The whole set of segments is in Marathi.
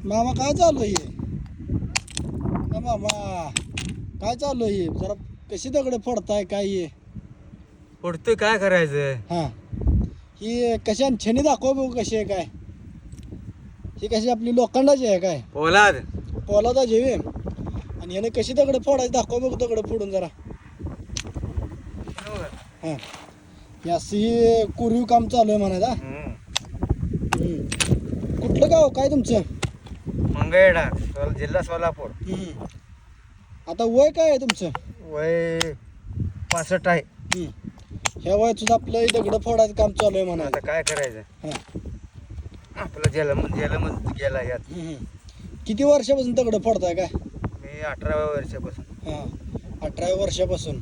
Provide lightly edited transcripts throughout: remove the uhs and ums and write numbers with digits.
मामा काय चालू आहे? मामा काय चालू आहे? जरा कशी दगड फोडताय काय आहे? पडतोय काय करायचं. हा, ही कशा छेनी दाखव बघू कशी आहे काय. ही कशी आपली लोखंडाची आहे काय? पोलाद पोलादाची आहे. आणि याने कशी दगड फोडायची दाखव बघू दगड फोडून जरा. हा, ही अशी कोरीव काम चालू आहे म्हणायचा. कुठलं गाव काय तुमचं? मंगळवेढा जिल्हा सोलापूर. आता वय काय आहे तुमचं? वय 65 आहे. ह्या वयात सुद्धा आपलं दगड फोडायचं काम चालू आहे म्हणा. आता काय करायचं. हा. आपलं जलम गेला यात. किती वर्षापासून दगड फोडताय काय? मी 18व्या वर्षापासून. हा, 18 वर्षापासून.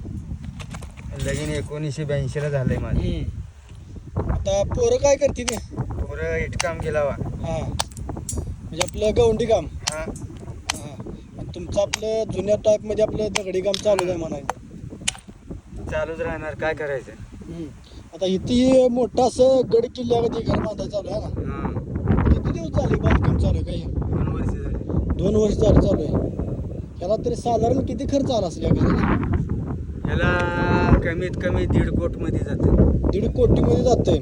लगीन 1982 ला झालंय माझं. आता पोरं काय करते ते? पोरं इटकाम केला वा. हा, म्हणजे आपलं गवंडी काम. हा, हा, आणि तुमचं आपलं जुन्या टाईप मध्ये आपलं दगडी काम चालू आहे म्हणायचं. चालूच राहणार काय करायचं. आता इथे मोठं असं गड किल्ल्यावरती घर बांधायचं चालू आहे ना. किती दिवस झाले बांधकाम चालू आहे काय? 2 वर्ष झाली. 2 वर्ष झालं चालू आहे. त्याला तरी साधारण किती खर्च आला असेल या घराला? ह्याला कमीत कमी 1.5 कोटी मध्ये जाते 1.5 कोटीमध्ये जातंय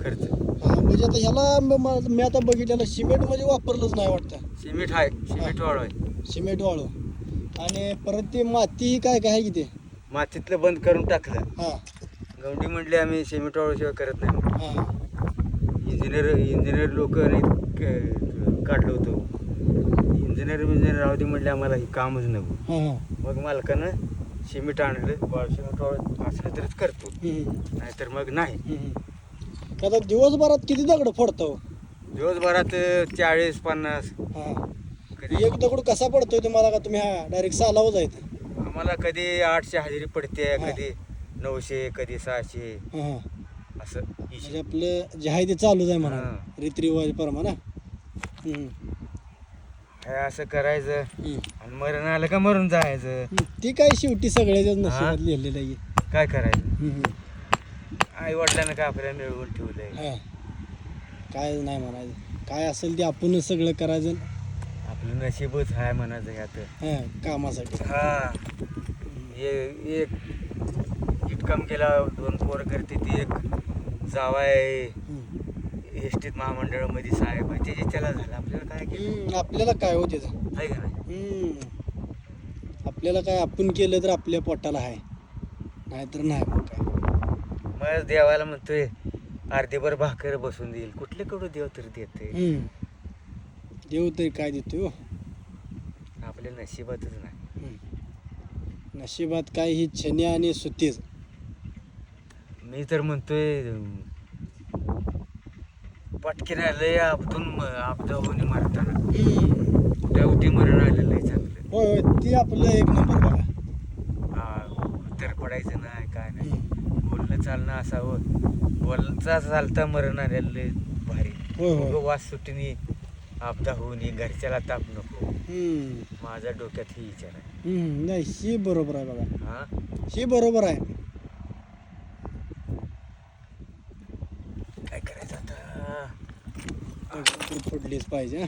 खर्च. हा, म्हणजे आता ह्याला मी आता बघितलेलं सिमेंट मध्ये वापरलंच नाही वाटतं. सिमेंट आहे, सिमेंट वाळू आहे. सिमेंट वाळू आणि परत ते माती काय काय आहे की ते? मातीतलं बंद करून टाकलं. हा गवंडी म्हटले आम्ही सिमेंट वाळू शिवाय करत नाही. हा इंजिनियर लोक काढलो होतो. इंजिनियर राहू दे म्हटले आम्हाला हे कामच नको. हा. मग मालकानं सिमेंट आणलं. सिमेंट वाळू असलं तरच करतो, नाहीतर मग नाही. आता दिवसभरात किती दगड फोडतो? दिवसभरात 40-50. हा, एक दगड कसा पडतोय तुम्हाला? का तुम्ही डायरेक्ट सालावर जायचं? आम्हाला कधी 800 हजेरी पडते, हा. कधी 900, कधी 600 हा, असं. म्हणजे आपलं जे आहे ते चालूच आहे म्हणा. हा. रीतिरिवाज प्रमाणे. हे असं करायचं आणि मरण आलं का मरून जायचं. ती काय शेवटी सगळ्याच्याच नशिबात लिहिलेलं आहे. काय करायचं. आई वडिलांना काय आपल्याला मिळवून ठेवलंय. हा, काय नाही म्हणायचं. काय असेल ते आपणच सगळं करायचं. आपलं नशीबच आहे म्हणायचं ह्यात. हा, कामासाठी. हा, एक इटकाम केला 2 पोरं करते ती. एक जावाय एसटीत महामंडळामध्ये साहेब आहे, त्याची त्याला झालं. आपल्याला काय केलं. आपल्याला काय हो त्याचं आहे का नाही. आपल्याला काय आपण केलं तर आपल्या पोटाला आहे, नाहीतर नाही. मग काय मग देवाला म्हणतोय अर्धीभर भाकर बसून देईल. कुठले कडू देव तर देते. देव तरी काय देतो? आपल्या नशिबातच नाही. नशिबात काय ही छनी आणि सुतीच. मी तर म्हणतोय पटकीन लय आपदावून मारताना उठी मरण आलेलं आहे चांगलं. होय होय, ती आपलं एक नंबर बघा. तर पडायचं नाही काय नाही. बोलणं चालणं असावं. बोलचा चालता मरण आलेलं लय भारी. होय होय. वास सुटीने आपदा होऊन घरच्याला ताप नको. माझ्या डोक्यात ही विचार आहे. नाही, ही बरोबर आहे बघा. हा, ही बरोबर आहे. काय करायचं आता. फोडलीच पाहिजे.